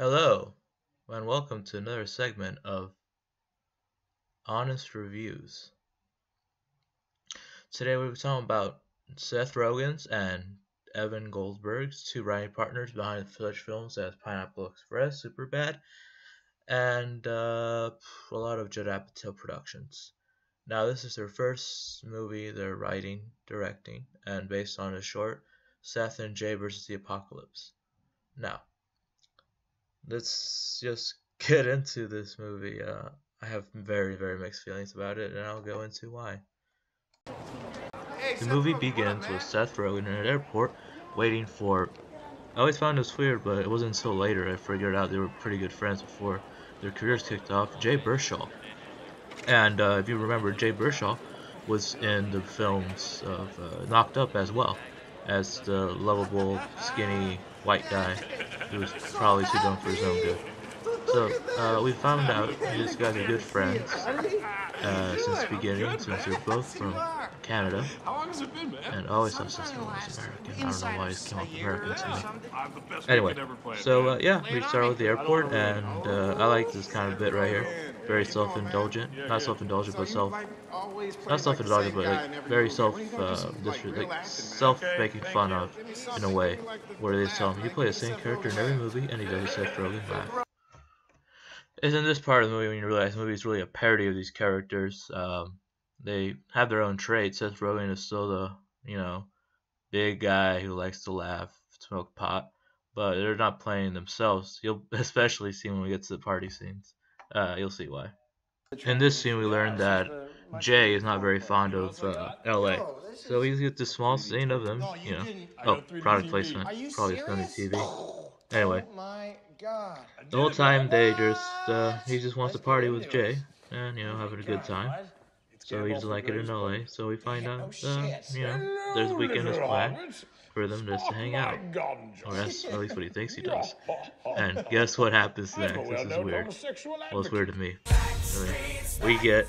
Hello, and welcome to another segment of Honest Reviews. Today we're talking about Seth Rogen's and Evan Goldberg's two writing partners behind such films as Pineapple Express, Superbad, and a lot of Judd Apatow productions. Now this is their first movie they're writing, directing, and based on a short, Seth and Jay vs. the Apocalypse. Now, let's just get into this movie. I have very, very mixed feelings about it, and I'll go into why. The movie begins with Seth Rogen in an airport waiting for. I always found this weird, but it wasn't until later I figured out they were pretty good friends before their careers kicked off. Jay Baruchel. And if you remember, Jay Baruchel was in the films of Knocked Up as well as the lovable, skinny, white guy who was probably too dumb for his own good. So we found out these guys are good friends since the beginning, since they're both from Canada. And I always thought Seth was American. I don't know why he's came off American to me. Anyway, so yeah, we start with the airport, and I like this kind of bit right here. Very self-indulgent, not self-indulgent, but not self-indulgent, but like very self-making fun of, in a way, where they tell him, you play the same character in every movie, and he does a Seth Rogen laugh. It's in this part of the movie when you realize the movie is really a parody of these characters. They have their own traits. Seth Rogen is still the, big guy who likes to laugh, smoke pot, but they're not playing themselves. You'll especially see when we get to the party scenes. You'll see why. In this scene, we learn that Jay is not very fond of LA. So we get this small scene of them, Oh, product placement. Probably a Sony TV. Anyway, the whole time he just wants to party with Jay and, having a good time. So he doesn't like it in LA. So we find out, there's a weekend is planned for them just to hang out. Or that's at least what he thinks he does. And guess what happens next? This is weird. Well, it's weird to me. We get a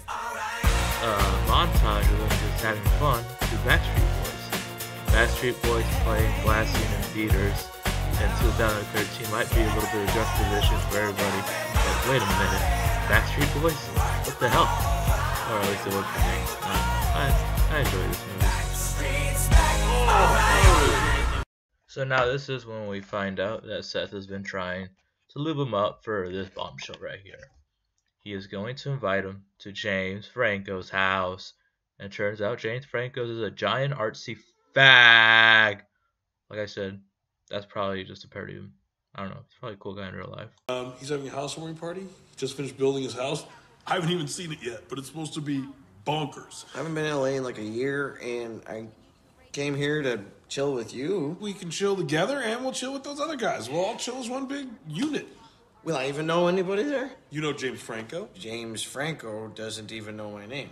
montage of them just having fun to Backstreet Boys. Backstreet Boys playing Glassine and Theaters in 2013 might be a little bit of juxtaposition for everybody. But wait a minute, Backstreet Boys? What the hell? Or at least it worked for me. I enjoy this movie. So now this is when we find out that Seth has been trying to lube him up for this bombshell right here. He is going to invite him to James Franco's house, and it turns out James Franco's is a giant artsy fag. Like I said, that's probably just a parody of him. I don't know. He's probably a cool guy in real life. He's having a housewarming party. He just finished building his house. I haven't even seen it yet, but it's supposed to be bonkers. I haven't been in LA in like a year, and I came here to chill with you. We can chill together, and we'll chill with those other guys. We'll all chill as one big unit. Will I even know anybody there? You know James Franco? James Franco doesn't even know my name.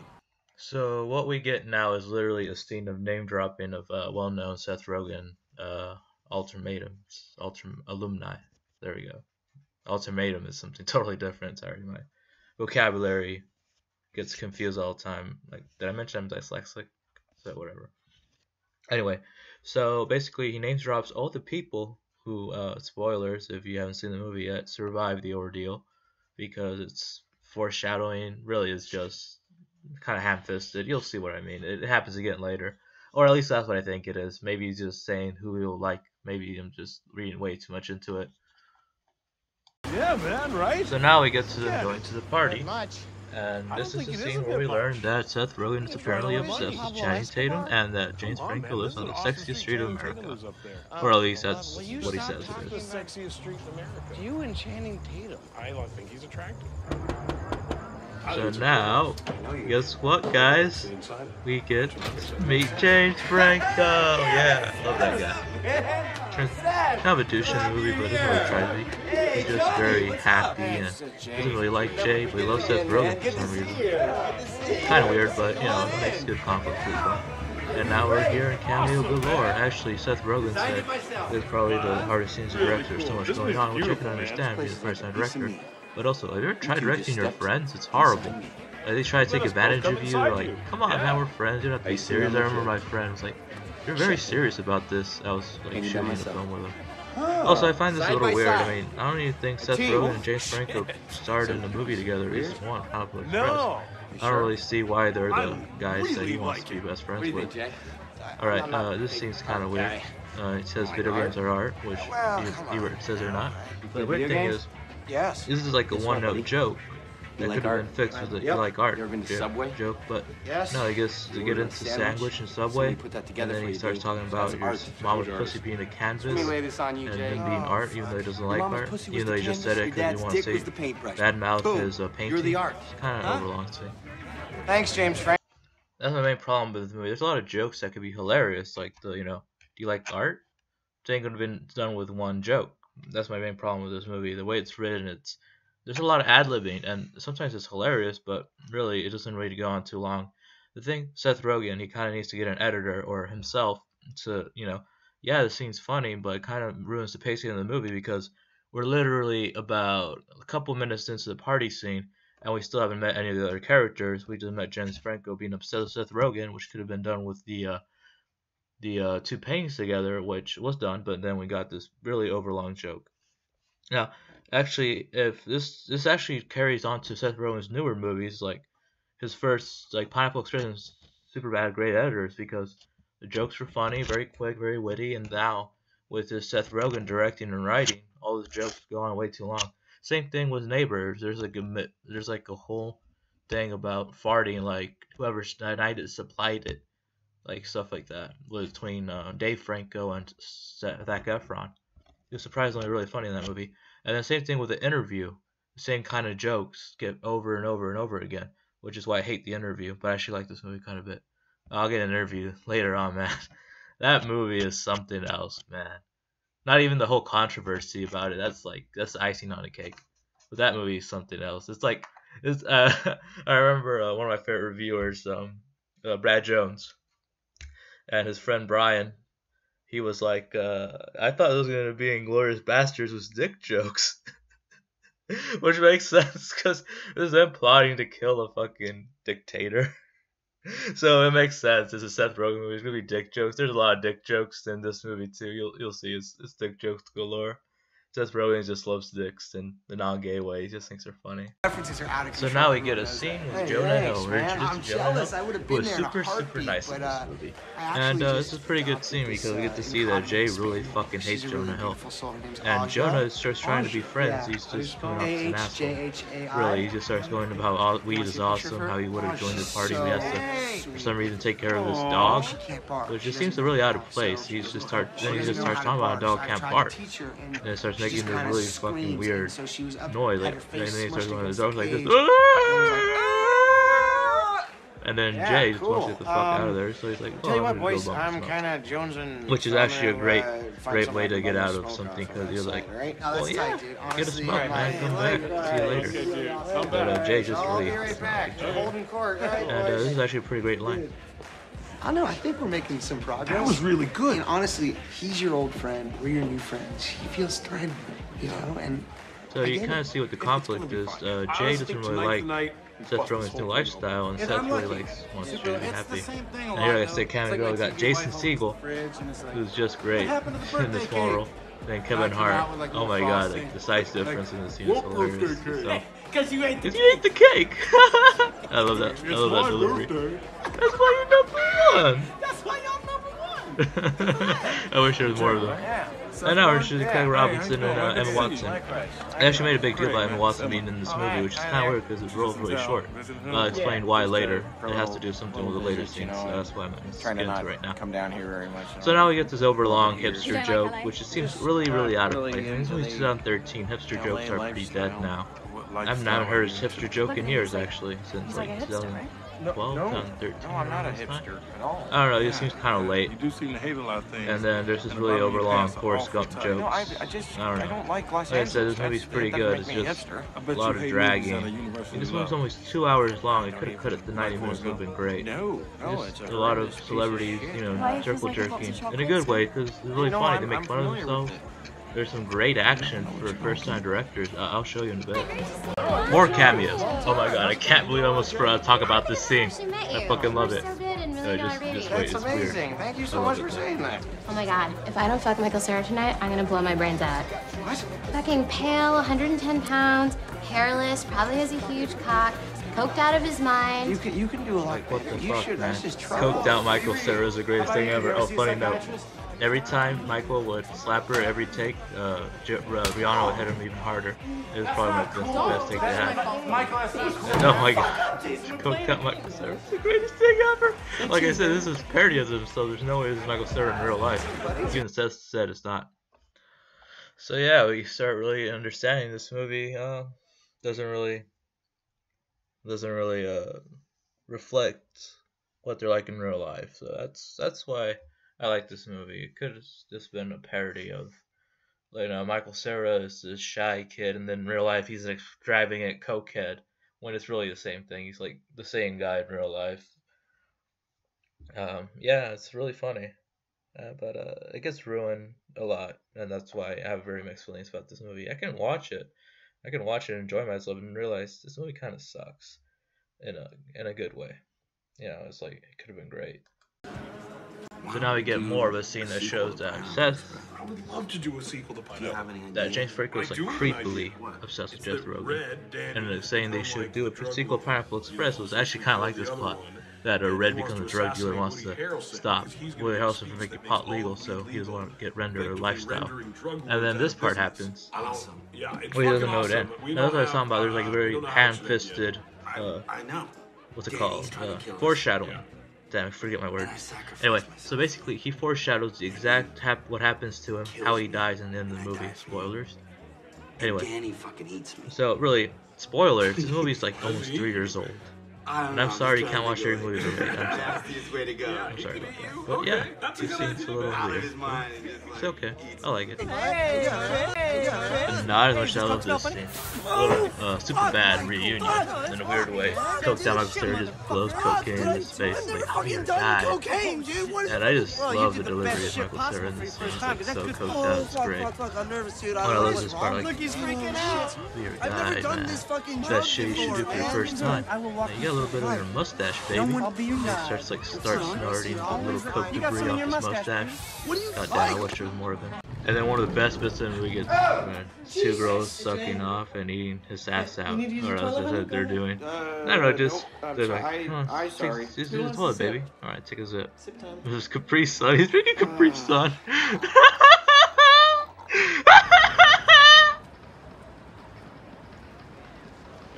So what we get now is literally a scene of name dropping of well-known Seth Rogen alumni. There we go. Ultimatum is something totally different. Sorry, my vocabulary gets confused all the time. Like, did I mention I'm dyslexic? So whatever. Anyway, so basically he name drops all the people who, spoilers if you haven't seen the movie yet, survived the ordeal, because it's foreshadowing. Really, is just kind of ham-fisted. You'll see what I mean. It happens again later, or at least that's what I think it is. Maybe he's just saying who he'll like. Maybe I'm just reading way too much into it. Yeah, man, right? So now we get to them going to the party. And this is the scene where we learn that Seth Rogen is apparently obsessed with Channing Tatum, and that James Franco lives on the sexiest street of America. Or at least that's what he says it is. The sexiest street in America. You and Channing Tatum. I think he's attractive. So now, guess what, guys? We get to meet James Franco. Yeah, love that guy. Kind of a douche in the movie, but doesn't really try to be. He's just very happy and doesn't really like Jay, but he loves Seth Rogen for some reason. Kind of weird, but it makes good conflict fun. And now we're here in cameo galore. Actually, Seth Rogen said this is probably the hardest scenes to direct. There's so much going on, which I can understand being a first-time director. But also, have you ever tried directing your friends? It's horrible. Like, they try to take advantage of you. Like, come on, man, we're friends. You don't have to be serious. I remember my friend was like, "You're very serious about this." I was like shooting the film with him. Also, I find this a Side little by weird. side. I mean, I don't even think Seth team. Rogen and James Franco starred in a movie together. At least one, Pineapple Express. No. I don't really see why they're the I guys that he really wants like to be it. best What friends do you with. think, Jay? Alright, this seems kind of weird. It says video games are art, which Ebert says they're not. But the weird thing is, Yes. this is like a one-note joke that like could have art? been fixed with a Yep. you like art You ever been to joke, Subway? but Yes. no, I guess to You get order a into sandwich? sandwich and Subway, Somebody put that together and then for he you, starts dude. talking about That's your art. mama's Those pussy artists. being a canvas, Let me lay this on you, and Jay. him being art, even though he doesn't like Your mama's art, pussy was even though the he just canvas, said it your because he dad's wants to dick was say the paintbrush. bad mouth Boom. his painting. You're the art. It's kind of overlong to me. Thanks, James Frank. That's my main problem with the movie. There's a lot of jokes that could be hilarious, like the, do you like art? It ain't gonna been done with one joke. That's my main problem with this movie. The way it's written, there's a lot of ad-libbing, and sometimes it's hilarious, but really it doesn't really go on too long. The thing, Seth Rogen, he kind of needs to get an editor or himself to, yeah, the scene's funny, but it kind of ruins the pacing of the movie because we're literally about a couple minutes into the party scene, and we still haven't met any of the other characters. We just met James Franco being upset with Seth Rogen, which could have been done with the two paintings together, which was done, but then we got this really overlong joke. Now, actually, if this actually carries on to Seth Rogen's newer movies, like his first, like Pineapple Express and Superbad, great editors because the jokes were funny, very quick, very witty, and now with this Seth Rogen directing and writing, all those jokes go on way too long. Same thing with Neighbors. There's like a whole thing about farting, like whoever night it supplied it, like stuff like that, between Dave Franco and Zac Efron. It was surprisingly really funny in that movie. And then same thing with The Interview. The same kind of jokes get over and over and over again, which is why I hate The Interview, but I actually like this movie kind of a bit. I'll get an interview later on, man. That movie is something else, man. Not even the whole controversy about it. That's icing on a cake. But that movie is something else. I remember one of my favorite reviewers, Brad Jones, and his friend Brian. He was like, I thought it was going to be Inglourious Bastards with dick jokes. Which makes sense, because it was them plotting to kill a fucking dictator. So it makes sense. It's a Seth Rogen movie. It's going to be dick jokes. There's a lot of dick jokes in this movie, too. You'll see. It's dick jokes galore. Seth Rogen just loves dicks in the non-gay way. He just thinks they're funny. References are out of So control. now we get a scene with Jonah Hill. We're introduced to Jonah Hill, who is super nice in this movie. And this is a pretty good scene because we get to see that Jay really fucking hates Jonah Hill. And Jonah is just trying to be friends. He's just coming off as an asshole. Really, he just starts going about how weed is awesome, how he would have joined the party. We have to, for some reason, take care of his dog, which just seems really out of place. Then he just starts talking about a dog can't bark. And it starts making this really fucking weird noise, like, and then he starts going to the dog like this, and then Jay just wants to get the fuck out of there, so he's like, oh, Tell you what, I'm gonna boys, go bump I'm smoke. kind of jonesing. Which is actually a great way to get out of something, because because you're like, right? well, yeah, get a smoke, man, come back, see you later. But Jay just really, Holding court, right? and this is actually a pretty great line. I don't know. I think we're making some progress. That was really good. And honestly, he's your old friend. We're your new friends. He feels threatened, and So you kind of see what the conflict is. Jay doesn't really like Seth Rogen's new lifestyle, and Seth really wants Jay to be happy. And here, like I said, Cameo Girl, we got Jason Segel, who's just great in this small role. Then Kevin Hart. Oh my god, like the size difference in the scene is hilarious. So, Because you ate the you ate the cake! I love that. I love that delivery. That's why you're number one! That's why y'all number one. I wish there was more of them. And now we're introducing Craig Robinson and Emma Watson. They actually made a big deal about Emma Watson being in this movie, which is kind of weird because the role is really short. I'll explain why later. It has to do something with the later scenes, so that's why I'm getting into right now. Come down here very much. So now we get this overlong hipster joke, which just seems really out of place. I mean, this movie's 2013. Hipster jokes are pretty dead now. I haven't heard a hipster joke in years, actually, since like 2012, 2013. No, I'm not a hipster at all. I don't know, it seems kind of late. You do seem to hate a lot of things. And then there's this really overlong Forrest Gump jokes. No, I don't know. Like I said, this movie's pretty good. It's just a lot of dragging. This movie's almost 2 hours long. It could have cut it to 90 minutes. It would have been great. Just a lot of celebrities, circle jerking in a good way because it's really funny. They make fun of themselves. There's some great action for first-time directors. I'll show you in a bit. More cameos. Oh my god, I can't believe I almost forgot to talk about this scene. I fucking love it. you on radio. Wait, That's it's weird. amazing. Thank you so I much love for it. saying that. Oh my god, if I don't fuck Michael Cera tonight, I'm gonna blow my brains out. What? Fucking pale, 110 pounds, hairless, probably has a huge cock, coked out of his mind. You can do a lot What better. the You fuck, should. man? That's just trouble. Coked out Michael Cera is the greatest thing ever. Oh, funny note. Every time Michael would slap her every take, Rihanna would hit him even harder. It was probably like the best take they had. Oh my god. Coked out Michael Cera is the greatest thing ever. Like I said, this is parody of him, so there's no way this is Michael Cera in real life. Even Seth said it's not. So yeah, we start really understanding this movie. Doesn't really reflect what they're like in real life. So that's why I like this movie. It could have just been a parody of, Michael Cera is this shy kid, and then in real life he's an extravagant cokehead. When it's really the same thing. He's like the same guy in real life. Yeah, it's really funny, but it gets ruined a lot, and that's why I have very mixed feelings about this movie. I can watch it and enjoy myself, and realize this movie kind of sucks, in a good way. It's like it could have been great. So now we get more of a scene that shows that Seth, I would love to do a sequel to Pineapple. that James Franco is like creepily obsessed with Jeff Rogan, and saying they should do a sequel to Pineapple Express was actually kind of like this plot. That Red becomes a drug dealer and wants to stop Woody Harrelson from making pot legal, so he doesn't want to get rendered a lifestyle. And then this part happens. Well, he doesn't know it ends. That's what I was talking about. There's like a very ham-fisted, what's it called? Foreshadowing. Damn, I forget my word. Anyway, so basically he foreshadows the exact what happens to him, how he dies in the end of the movie. Spoilers. Anyway, so really, spoilers. This movie's like almost 3 years old. And I'm sorry you can't watch every movie ever made. I'm sorry. I'm sorry about that. But yeah, this scene's a little weird. It's okay. I like it. But not as much as I love this scene. A little super bad reunion in a weird way. Coked down Michael Cera just blows cocaine in his face. Like, how do you die? And I just love the delivery of Michael Cera in this scene. It's like so coked out. It's great. Oh, I love this part. Like, you're died, man. That shit you should do for your first time. Now, you got a little bit on your mustache, baby. And he starts snorting a little coke debris off his mustache. God damn, I wish there was more of him. And then one of the best bits of the movie gets two girls sucking off and eating his ass out, or else that's what they're doing. I don't know, just they're like, oh, take the toilet, baby. All right, take a zip. This is Capri Sun. He's drinking Capri Sun.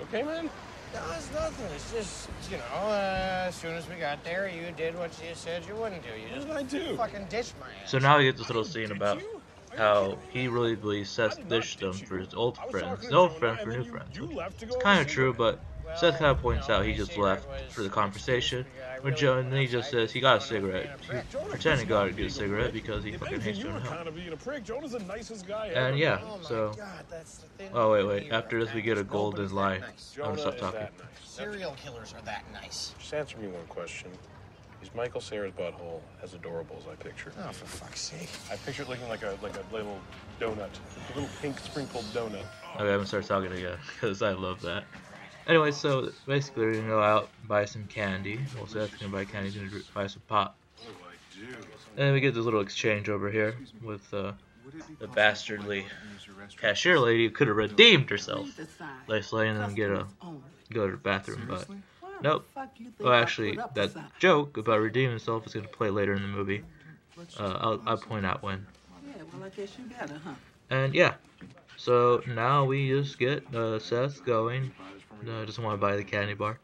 Okay, man? No, it's nothing. It's just, as soon as we got there, you did what you said you wouldn't do. You just What did I do? fucking ditched my ass. So now we get this little scene about how he really believes Seth ditched him for his old friends, his old friend for new friends. It's kind of true, but Seth kind of points out he just left for the conversation with Joe, and then he just says he got a cigarette. He pretended to get a cigarette because he fucking hates Jonah Hill. And yeah, so. Oh wait. After this, we get a golden line. I'm gonna stop talking. Serial killers are that nice. Just answer me one question. Is Michael Cera's butthole as adorable as I pictured? Oh, for fuck's sake. I picture it looking like a little donut, a little pink sprinkled donut. Okay, I'm gonna start talking again because I love that. Anyway, so basically we're gonna go out, buy some candy. Well, Seth's gonna buy candy, he's gonna buy some pot. And then we get this little exchange over here with the bastardly cashier lady who could have redeemed herself. Let's let them go to the bathroom, but nope. Well, actually, that joke about redeeming himself is gonna play later in the movie. I'll point out when. And yeah, so now we just get Seth going. Doesn't want to buy the candy bar.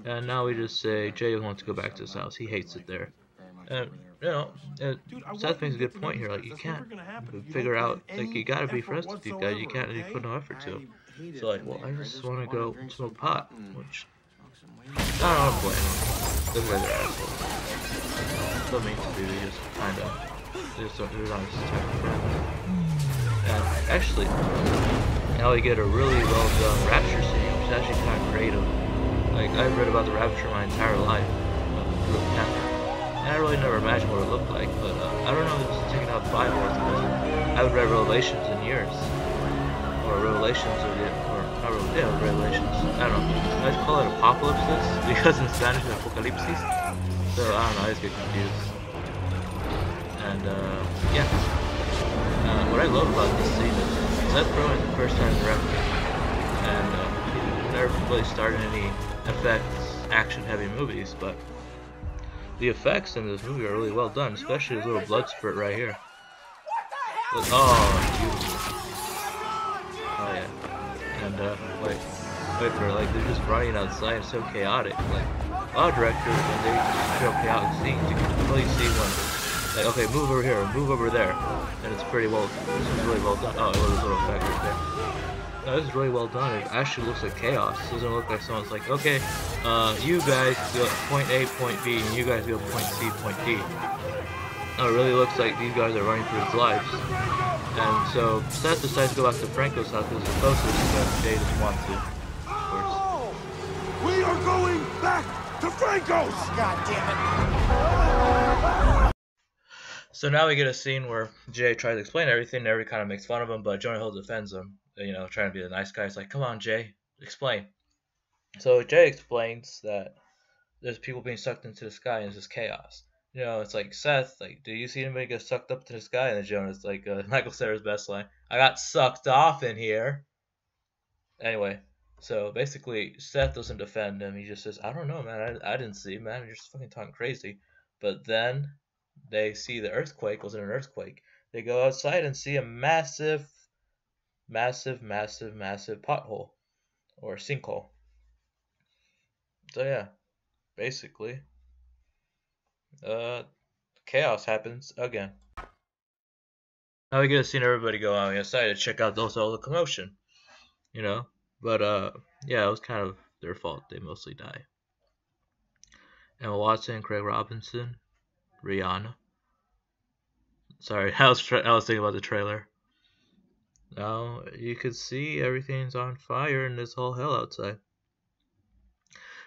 And now we just say Jay wants to go back to his house. He hates it there. And, Seth makes a good point here. Like, you can't figure out, like, you gotta be friends with these guys. You can't really put no effort to them. So, like, well, I just want to go smoke pot. Which, I don't blame them. Those guys are assholes. So mean to do, they just kind of, they're not just type of friends. And actually, now we get a really well done rapture scene, which is actually kind of creative. Like, I've read about the rapture my entire life through a camera, and I really never imagined what it looked like. But I don't know if it's taking out the Bible or something. I haven't read Revelations in years, or Revelations, Revelations. I don't know. I just call it Apocalypse because in Spanish it's Apocalipsis. So I don't know, I just get confused. And yeah. What I love about this scene is Seth Rogen is the first time director, and he's never really started any effects, action-heavy movies, but the effects in this movie are really well done, especially the little blood spurt right here. Oh, beautiful. Oh yeah. And wait for it, like they're just running outside, it's so chaotic. Like a lot of directors, when they show chaotic scenes, you can really see when, like, okay, move over here, or move over there, and it's pretty well. This is really well done. Oh, it was a little effect right there. No, this is really well done. It actually looks like chaos. It doesn't look like someone's like, okay, you guys go point A, point B, and you guys go point C, point D. No, it really looks like these guys are running for his lives. And so Seth decides to go back to Franco's house because it's closer, but Jay doesn't want to, of course. We are going back to Franco's! God damn it. So now we get a scene where Jay tries to explain everything, and everybody kind of makes fun of him, but Jonah Hill defends him, you know, trying to be the nice guy. He's like, come on, Jay, explain. So Jay explains that there's people being sucked into the sky, and it's just chaos. You know, it's like, Seth, like, do you see anybody get sucked up to the sky? And then Jonah's like, Michael Cera's best line, I got sucked off in here. Anyway, so basically, Seth doesn't defend him. He just says, I don't know, man. I didn't see, man. You're just fucking talking crazy. But then they see the earthquake wasn't an earthquake. They go outside and see a massive, massive, massive, massive pothole or sinkhole. So yeah, basically, chaos happens again. Now we get to see everybody go out outside to check out all the commotion, you know. But yeah, it was kind of their fault. They mostly die. Emma Watson, Craig Robinson, Rihanna. Sorry, I was thinking about the trailer. Now you could see everything's on fire and there's all hell outside.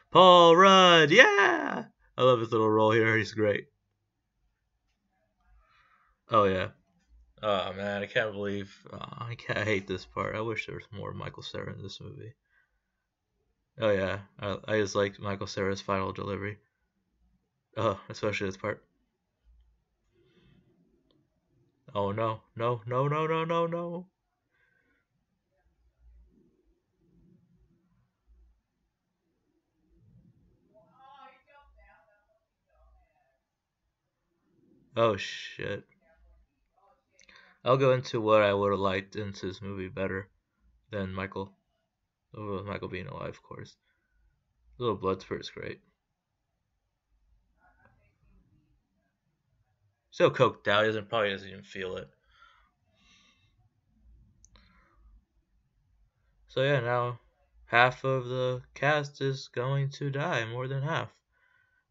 Paul Rudd, yeah! I love his little role here. He's great. Oh yeah. Oh man, I can't believe. I hate this part. I wish there was more Michael Cera in this movie. Oh yeah, I just like Michael Cera's final delivery. Oh, especially this part. Oh no, no, no, no, no, no, no. Oh shit. I'll go into what I would have liked into this movie better than Michael. With Michael being alive, of course. The little blood spurt's great. So coked out, he probably doesn't even feel it. So yeah, now half of the cast is going to die, more than half.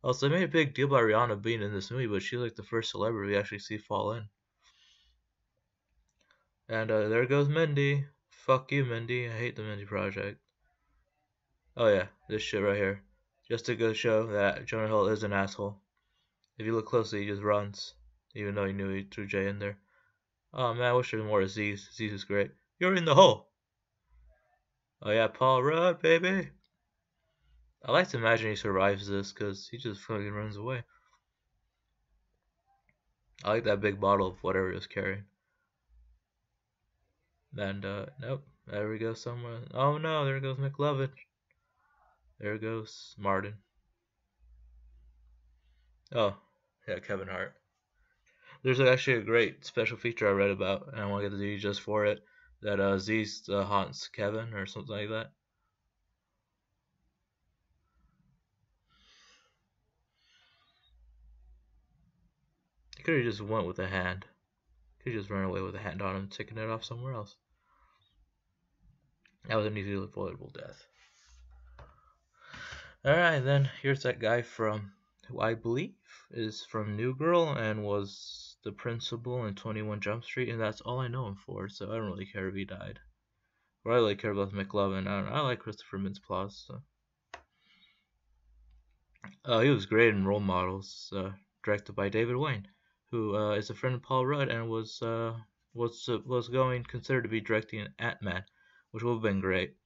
Also, they made a big deal about Rihanna being in this movie, but she's like the first celebrity we actually see fall in. And there goes Mindy. Fuck you, Mindy. I hate the Mindy Project. Oh yeah, this shit right here. Just to go show that Jonah Hill is an asshole. If you look closely, he just runs, even though he knew he threw Jay in there. Oh man, I wish there was more Aziz. Aziz is great. You're in the hole. Oh yeah, Paul Rudd, baby. I like to imagine he survives this, because he just fucking runs away. I like that big bottle of whatever he was carrying. And, nope. There we go somewhere. Oh no, there goes McLovin. There goes Martin. Oh, yeah, Kevin Hart. There's actually a great special feature I read about, and I want to get the DVD just for it, that Aziz haunts Kevin, or something like that. He could have just went with a hand. Could have just run away with a hand on him, taking it off somewhere else. That was an easily avoidable death. Alright, then here's that guy from, who I believe is from New Girl and was the principal in 21 Jump Street, and that's all I know him for, so I don't really care if he died. What I really care about is McLovin. I like Christopher Mintz-Plasse. So. He was great in Role Models, directed by David Wayne, who is a friend of Paul Rudd and was considered to be directing Ant-Man, which would have been great.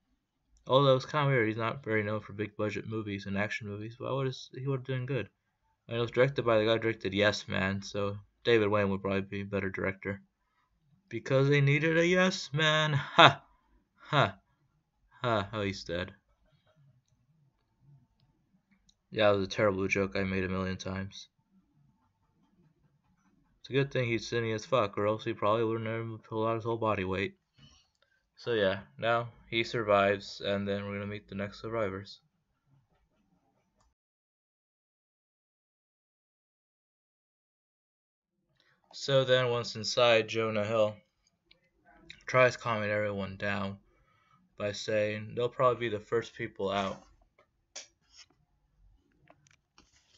Although it's kind of weird, he's not very known for big budget movies and action movies, but he would have done good. And it was directed by the guy who directed Yes Man, so David Wayne would probably be a better director. Because they needed a yes man. Ha! Ha! Ha! Oh, he's dead. Yeah, it was a terrible joke I made a million times. It's a good thing he's skinny as fuck, or else he probably would have never pulled out his whole body weight. So yeah, now he survives, and then we're gonna meet the next survivors. So then, once inside, Jonah Hill tries calming everyone down by saying they'll probably be the first people out,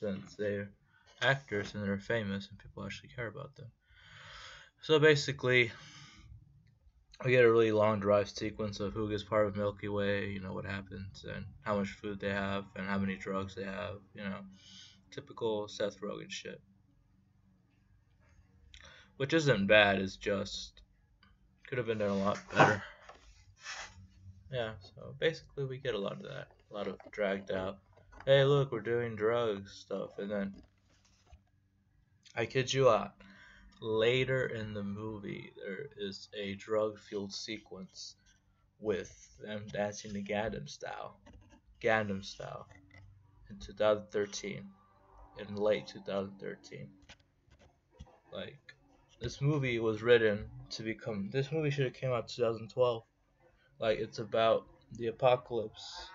since they're actors and they're famous and people actually care about them. So basically, we get a really long drive sequence of who gets part of Milky Way, you know, what happens, and how much food they have, and how many drugs they have, you know, typical Seth Rogen shit. Which isn't bad, it's just could have been done a lot better. Yeah, so basically we get a lot of that, a lot of dragged out, hey look, we're doing drugs stuff, and then, I kid you not, later in the movie there is a drug-fueled sequence with them dancing to Gangnam Style, in 2013, in late 2013. Like, this movie was written to become, this movie should have came out 2012. Like, it's about the apocalypse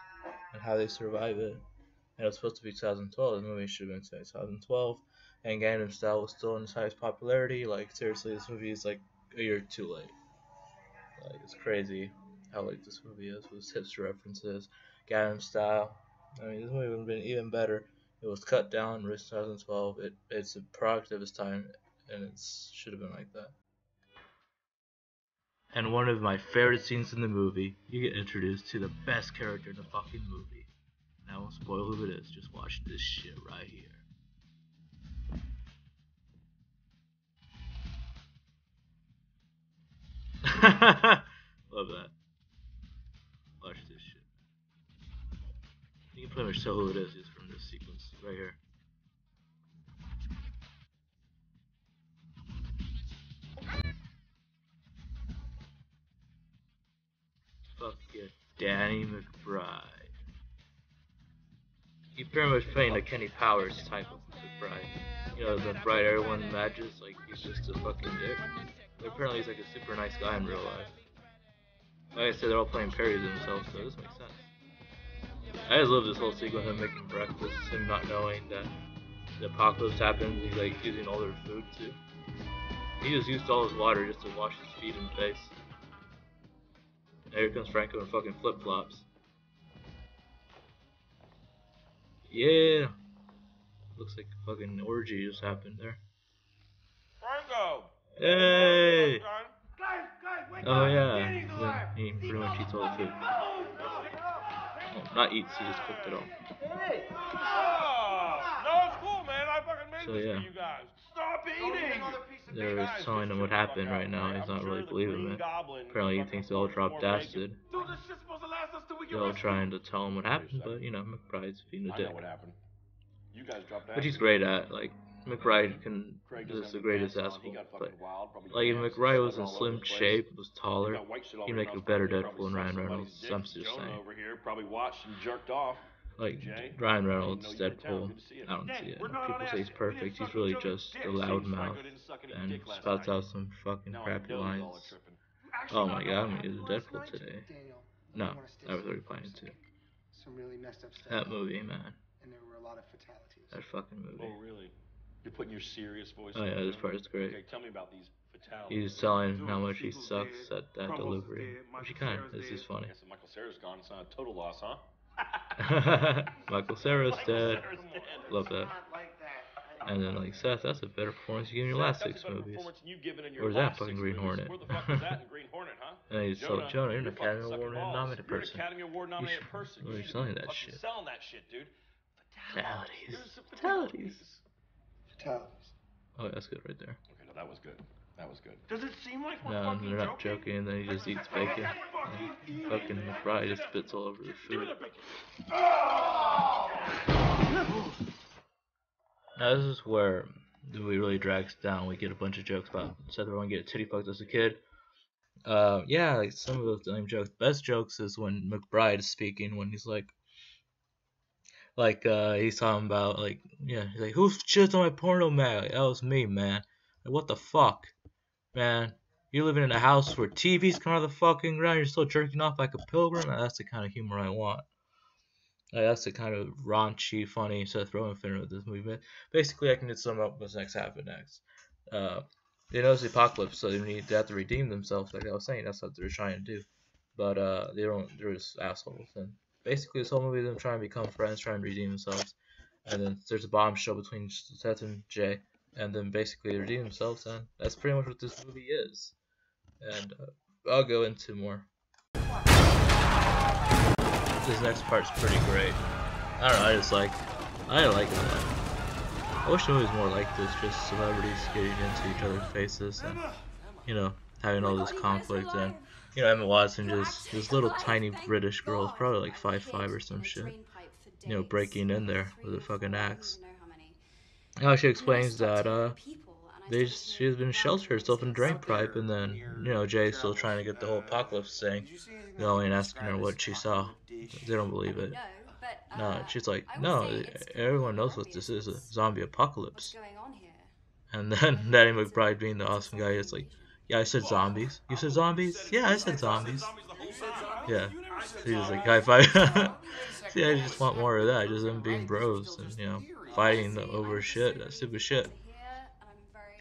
and how they survive it. And it was supposed to be 2012. The movie should have been 2012. And Gangnam Style was still in its highest popularity. Like, seriously, this movie is like a year too late. Like, it's crazy how late this movie is with hipster references. Gangnam Style. I mean, this movie would have been even better. It was cut down, released 2012. It's a product of its time. And it should have been like that. And one of my favorite scenes in the movie, you get introduced to the best character in the fucking movie. And I won't spoil who it is, just watch this shit right here. Love that. Watch this shit. You can pretty much tell who it is just from this sequence right here. Fuck yeah, Danny McBride. He pretty much playing a Kenny Powers type of McBride. You know, the McBride everyone imagines, like he's just a fucking dick. But apparently he's like a super nice guy in real life. Like I said, they're all playing parodies of themselves, so this makes sense. I just love this whole sequence of him making breakfast, him not knowing that the apocalypse happens, he's like using all their food too. He just used all his water just to wash his feet and face. And here comes Franco in fucking flip-flops. Yeah! Looks like a fucking orgy just happened there. Franco! Hey! Guys, wake Oh up! yeah, Danny's alive! he pretty much eats all the food. Well, not eats, he just cooked it all. No, it's cool, man. I fucking made So, this yeah. for you guys. Stop eating! They're telling him what happened right now, he's not really believing it. Apparently he thinks they all dropped acid. Dude, this shit's supposed to last us till we get They're all rescued. trying to tell him what happened, but you know, McBride's being a I dick. know what happened. You guys dropped Which he's great at, like, McBride can, is the greatest asshole, but, like, if McBride was in slim shape, was taller, he'd make a better Deadpool than Ryan Reynolds, I'm just saying. over here probably watched and jerked off. Like, Ryan Reynolds, Deadpool, I don't see it. People say he's perfect, he's really just a loudmouth, and spouts out some fucking crappy lines. Oh my god, I'm gonna use Deadpool today. Daniel, No, wanna stay I was already safe. planning to. Some really messed up stuff. That movie, man. And there were a lot of fatalities. That fucking movie. Oh, really? You're putting your serious voice Oh on yeah, it, this huh? part is great. Okay, tell me about these fatalities. He's telling how much he sucks at that delivery, which he kind of is just funny. I guess if Michael Cera's gone, it's not a total loss, huh? Michael Cera's dead. Cera's dead. Love that. And then like Seth, that's a better performance you give in your last 6 movies. Or is that fucking Green Hornet? Where the fuck was that in Green Hornet, huh? And he's so Jonah, you're an Academy fucking Award sucking nominated balls. person. You're an Academy Award nominated person. You're should selling be that fucking shit. Selling that shit, dude. Fatalities. There's some Fatalities. Fatalities. Oh, that's good right there. Okay, no, that was good. That was good. Does it seem like we're No, fucking they're not joking, and then he just eats bacon. And fucking McBride just spits all over the food. Now this is where the movie really drags down. We get a bunch of jokes about Seth Rogen get titty fucked as a kid. Yeah, like some of those lame jokes. Best jokes is when McBride is speaking, when he's like he's talking about he's like, who shits on my porno mag? Like, that was me, man. Like, what the fuck, man? You living in a house where TVs come out of the fucking ground, you're still jerking off like a pilgrim? That's the kind of humor I want. That's the kind of raunchy, funny Seth Rogen film with this movie. But basically, I can just sum up what's next happen next. They know it's the apocalypse, so they have to redeem themselves, like I was saying. That's what they're trying to do. But they don't. They're just assholes. And basically, this whole movie is them trying to become friends, trying to redeem themselves. And then there's a bombshell between Seth and Jay. And then basically they redeem themselves, and that's pretty much what this movie is. And I'll go into more. This next part's pretty great. I don't know, I like it a lot. I wish the movie was more like this, just celebrities getting into each other's faces and, you know, having all this conflict. And, you know, Emma Watson, just this little tiny British girl, is probably like 5'5" or some shit, you know, breaking in there with a fucking axe. Now she explains that she has been sheltering herself in a drain pipe, and then, you know, Jay's still trying to get the whole apocalypse thing going and asking her what she saw. They don't believe it. No, she's like, no, everyone knows what this is, a zombie apocalypse. And then Danny McBride, being the awesome guy, is like, yeah, I said zombies. You said zombies? Yeah, I said zombies. Yeah. He's like, high five. See, I just want more of that, just them being bros and, you know, fighting over shit, stupid shit.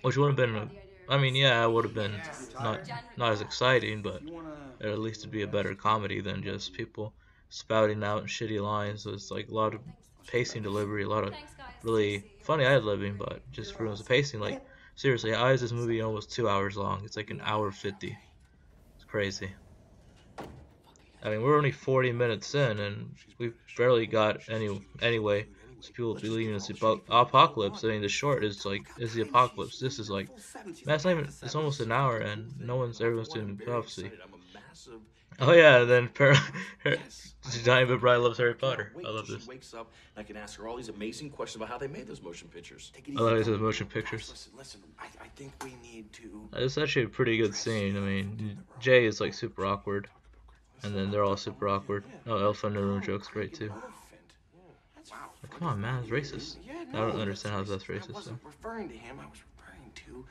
Which would have been, I mean, yeah, it would have been not as exciting, but at least it'd be a better comedy than just people spouting out shitty lines. So it's like a lot of pacing delivery, a lot of really funny ad-libbing, but just ruins the pacing. Like, seriously, how is this movie almost 2 hours long? It's like an hour 50. It's crazy. I mean, we're only 40 minutes in, and we've barely got anyway. So people believing it's the apocalypse. I mean, the short is the apocalypse. This is like, man, it's almost an hour, and everyone's doing prophecy. Oh yeah, and then Danny McBride loves Harry Potter. I love this. Wakes up, and I can ask her all these amazing questions about how they made those motion pictures. I love these motion pictures. Listen, I think we need to... It's actually a pretty good scene. I mean, Jay is like super awkward, and then they're all super awkward. Oh, Elephant in the Room joke's great too. Like, come on, man, it's racist. I don't understand how that's racist. I wasn't referring to him. I was referring to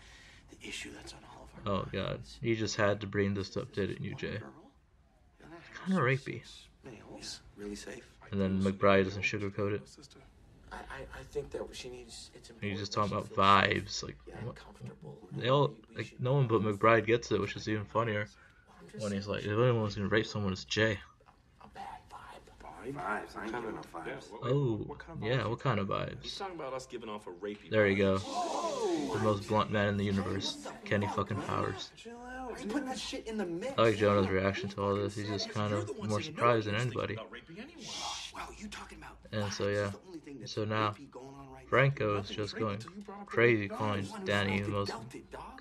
the issue that's on all of our Oh god, you just had to bring this up, didn't you, Jay? It's kind of rapey. Males, really safe. And then McBride doesn't sugarcoat it. I think that she needs. It's important. He's just talking about vibes, like what? They all like no one but McBride gets it, which is even funnier. When he's like, if anyone's gonna rape someone, it's Jay. Vibes. I ain't giving no vibes. Oh, yeah, what kind of vibes? He's talking about us giving off a rapey. There you go. The most blunt man in the universe, Kenny fucking Powers. You putting that shit in the mix. I like Jonah's reaction to all this. He's just kind of more surprised than anybody. Wow, you talking about? And so yeah, so now Franco is just going crazy, calling Danny the most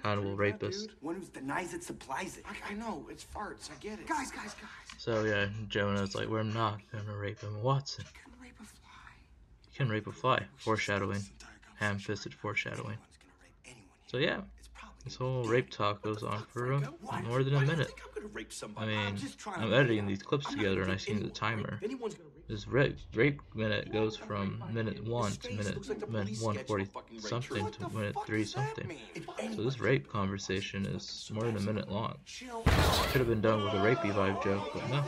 cannibal rapist. One who denies it supplies it. I know, it's farts. I get it. Guys. So yeah, Jonah's like, we're not gonna rape him, Watson. You can rape a fly. Foreshadowing. Ham-fisted foreshadowing. So yeah, this whole rape talk goes on for more than a minute. I mean, I'm editing these clips together and I see the timer. This rape minute goes from minute 1 to minute 140 something to minute 3 something. So this rape conversation is more than a minute long. Should have been done with a rapey vibe joke, but no.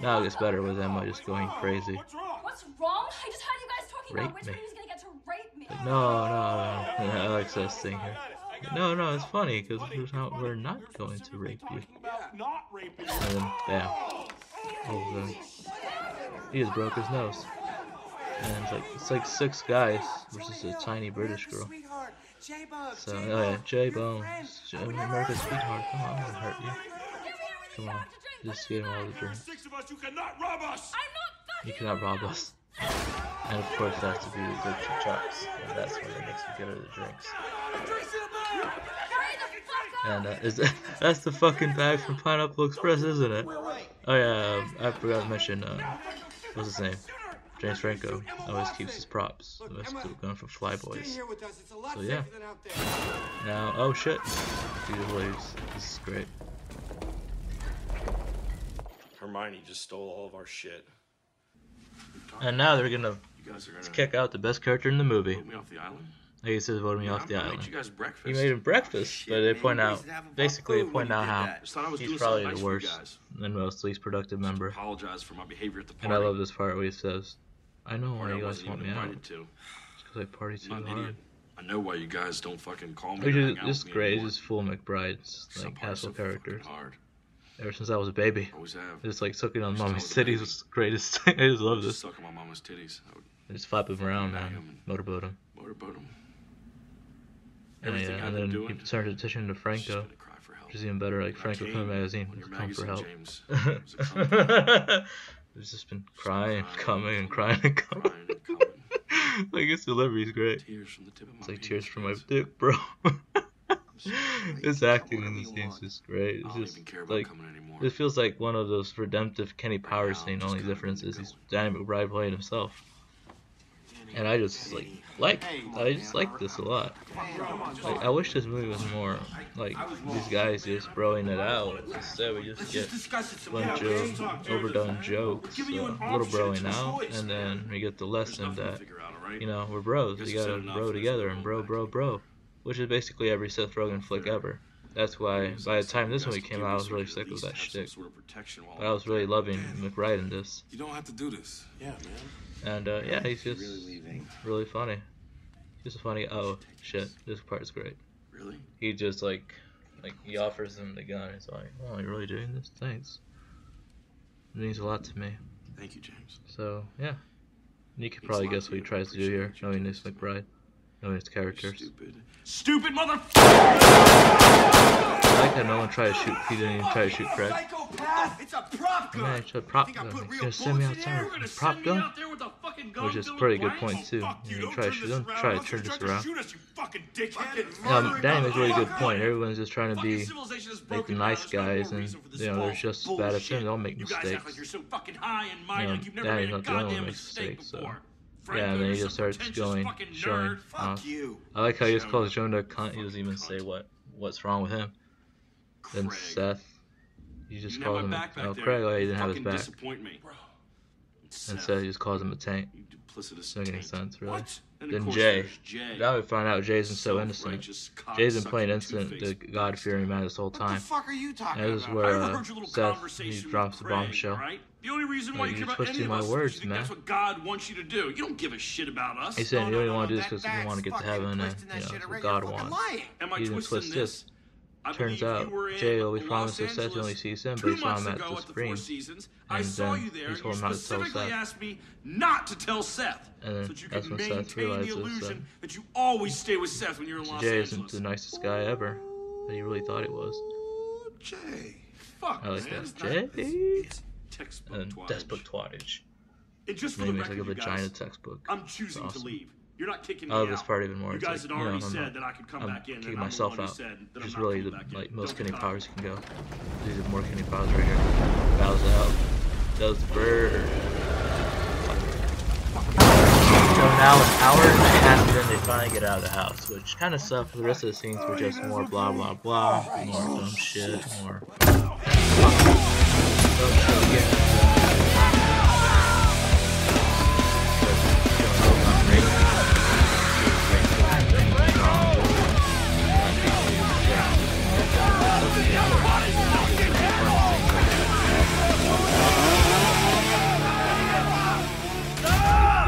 Now it gets better with Emma just going crazy. What's wrong? I just had you guys talking about which one he was gonna get to rape me. Like, no. Alex says thing here. No, it's funny because we're not going to rape you. And then, bam. Oh, then he just broke his nose. And it's like 6 guys versus a tiny British girl. So, oh yeah, J-Bone, America's sweetheart. Come on, I'm gonna hurt you. Come on, just give him all the drinks. You cannot rob us. And of course, it has to be the good chops. And that's when it makes you get her the drinks. And that's the fucking bag from Pineapple Express, isn't it? Oh yeah, I forgot to mention, what's his name? James Franco always keeps his props. The best going for Flyboys. So yeah. Now, oh shit. Dude, leaves. This is great. Hermione just stole all of our shit. And now they're gonna kick out the best character in the movie. Vote me off the island? He says voted me off the island. You guys breakfast. He made him breakfast, but they point out, basically they point out how he's probably the worst and most least productive member. Apologize for my behavior at the party. And I love this part where he says, I know why you guys wasn't want me even out. invited to. It's because I party too I'm an hard. idiot. I know why you guys don't fucking call me. Which to is hang out just with me great. It's anymore. just full McBride's Some like parts asshole so fucking characters. hard. Ever since I was a baby. Always have. Just like sucking on Just mommy's tell the titties was the greatest thing. I just love Just this. sucking my mama's titties. I would I just flap him around, bang man. him Motorboat him. motorboat him. And, Everything I've and been then doing, he started petitioning to She's Franco, gonna cry for help. which is even better. Like I Franco came Film Magazine, on your come for magazine, help. James. It was a come. He's just been crying, coming, and crying and coming. Crying and coming. Like his delivery's great. Tears from the tip of my It's like penis, tears from my James. dick, bro. His His acting in this scene's just great. I It's don't just even care about like coming anymore. it feels like one of those redemptive Kenny Powers now, scene. just Only kinda difference is going. he's Danny McBride playing himself. And I just I just like this a lot. Like I wish this movie was more like these guys just broing it out. Instead we just get a bunch of overdone jokes, a little broing out, and then we get the lesson that you know we're bros. We gotta bro together and bro, which is basically every Seth Rogen flick ever. That's why by the time this movie came out, I was really sick of that shtick. But I was really loving McBride in this. You don't have to do this. Yeah, man. And yeah, he's just really funny. Just a funny. Oh shit, this part's great. Really? He just like he offers him the gun. He's like, "Oh, you're really doing this? Thanks. It means a lot to me." Thank you, James. So yeah, and you could probably guess what he tries to do here, knowing this McBride, knowing his characters. Stupid mother. I like how no one tried to shoot. He didn't even try to shoot Craig. It's a prop gun. Man, it's a prop gun. He's gonna send me outside with a prop gun. Which is a pretty good point too. You know, don't try to turn this around. Danny makes a really good point. Everyone's just trying to be like the nice guys, and you know they're just as bad as him. They all make mistakes. You know, Danny's not the only one who makes mistakes. So yeah, and then he just starts showing off. I like how he just calls Jonah a cunt. He doesn't even say what's wrong with him. Then Seth, he just calls him. Oh, Craig, oh, he didn't have his back. And Seth, he just calls him a tank. Doesn't make any sense, really. Then Jay. Now we find out Jay's so innocent. Jay's been playing innocent, the God-fearing man this whole time. And this is where Seth, he drops the bombshell. The only reason why Like, you you're care about twisting any of my us is words, because man. that's what God wants you to do. You don't give a shit about us. He said you only want to do this because you want to get to heaven, and you know, that's what God wants. Am I He didn't twisting twist this? this. Turns out, Jay always promises Seth he only sees him, but he saw him at the screen. I saw then you there. he You told him not to tell specifically Seth. asked me not to tell Seth, And then so that you that's can when Seth maintain the realizes illusion that you always stay with Seth when you're in Los Jay Angeles. isn't the nicest guy ever that he really thought he was. Jay. Fuck, I like man. that. It's Jay? textbook And twattage. textbook twattage. And just for Maybe the it's like a record, you vagina guys, textbook. I'm choosing Awesome. to leave. You're not kicking me I love out. this part even more. You It's guys like, had you know, already I'm said not- that I could come I'm back in, kicking and I'm myself the one who out. said that Which I'm is not really coming the back in. like most Don't Kenny get Powers can go. These are more Kenny Powers right here. Bows out. Does bird. So now an hour and a half in, they finally get out of the house, which kind of sucked. The rest of the scenes were just more blah blah blah, more dumb shit, more dumb shit again.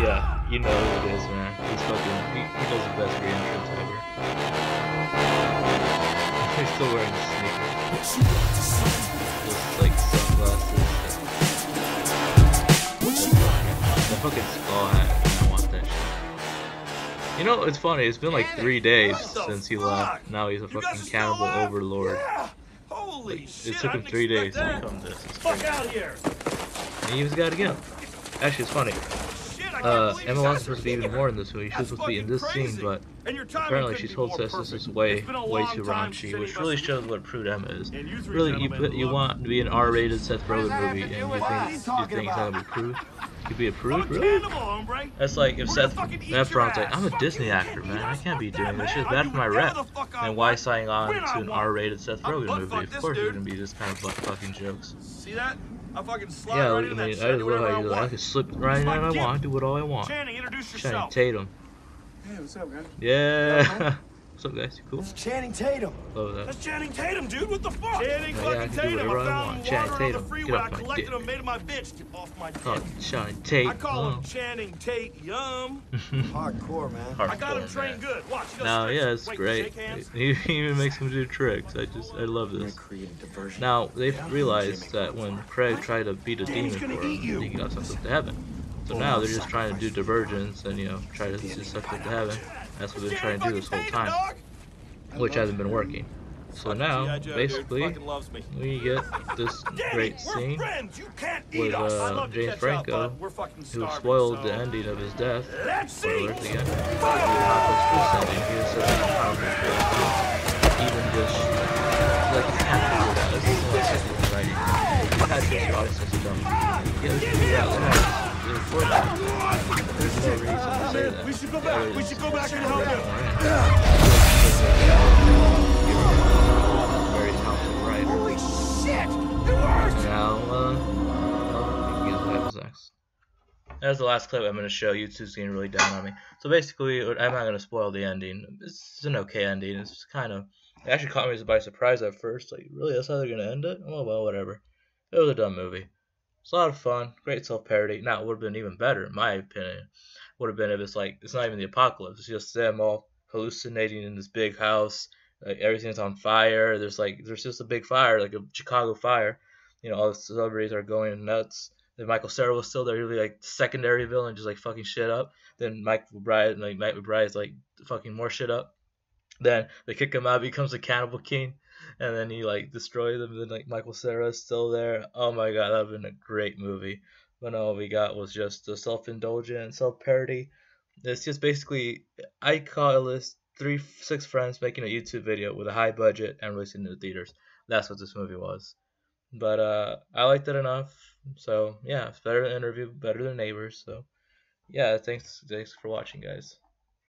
Yeah, you know who it is, man. He's fucking. He does the best re-entrance ever. He's still wearing the sneakers. Just like sunglasses. The fucking skull hat. I want that shit. You know, it's funny. It's been like 3 days since he left. Now he's a fucking cannibal overlord. Holy It took him 3 days to become this. Fuck out here! And he just got it again. Actually, it's funny. Emma Watson's supposed to be even more in this movie. She's supposed to be in this scene, but apparently she told Seth this is way too raunchy, which really shows what a prude Emma is. Really, you want to be an R-rated Seth Rogen movie, and you think he's not gonna be prude? could be a prude, really? That's like if Seth Efron's like, I'm a Disney actor, man. I can't be doing this. It's bad for my rep. And why sign on to an R-rated Seth Rogen movie? Of course there's gonna be this kind of butt fucking jokes. See that? I fucking slide Yeah, right I in mean, that I just love how you like, I can slip right in I want, do what all I want. Channing, introduce Channing yourself. Tatum. Hey, what's up, man? Yeah. What's up, guys? You cool? It's Channing Tatum. Love that. That's Channing Tatum, dude. What the fuck? Channing Yeah, I fucking can do Tatum. whatever I I found want. him Channing water on the Tatum, freeway. get I off my collected dick. him, made him my bitch. Get off my dick. Oh, Channing Tate. I call him Channing Tate Yum. Hardcore, man. I got him trained good. Watch. No, yeah, it's great. He even makes him do tricks. I love this. Now, they've realized that when Craig tried to beat a demon for him, he got sucked up to heaven. So now they're just trying to do divergence and, you know, try to just suck up to heaven. That's what they're trying to do this whole time, which hasn't been working. So now, basically, we get this great scene with James Franco, who spoiled the ending of his death. Spoilers again. He was such a powerful even just, like, you have to do that. This is what I said in writing. You had to do all this stuff. Yeah, let's do that. For that. There's no reason to say that. We should go back. We should go back and help him. Very talented writer. Holy shit! It worked! Now, well, you guess what happens next. That's the last clip I'm going to show. YouTube's getting really down on me. So basically, I'm not going to spoil the ending. It's an okay ending. It's kind of, it actually caught me by surprise at first. Like, really, that's how they're going to end it? Oh, well, whatever. It was a dumb movie. It's a lot of fun, great self-parody. Now, it would have been even better, in my opinion. Would have been if it's like, it's not even the apocalypse. It's just them all hallucinating in this big house. Like, everything's on fire. There's just a big fire, like a Chicago fire. You know, all the celebrities are going nuts. Then Michael Cera was still there. He'd be like secondary villain, just like fucking shit up. Then Mike McBride's like fucking more shit up. Then they kick him out, becomes a cannibal king. And then he like destroys them. And then like Michael Cera is still there. Oh my god, that would have been a great movie. But no, all we got was just a self-indulgent, self-parody. It's just basically, I call this 6 friends making a YouTube video with a high budget and releasing it in the theaters. That's what this movie was. But I liked it enough. So yeah, it's better than Interview, better than Neighbors. So yeah, thanks for watching, guys.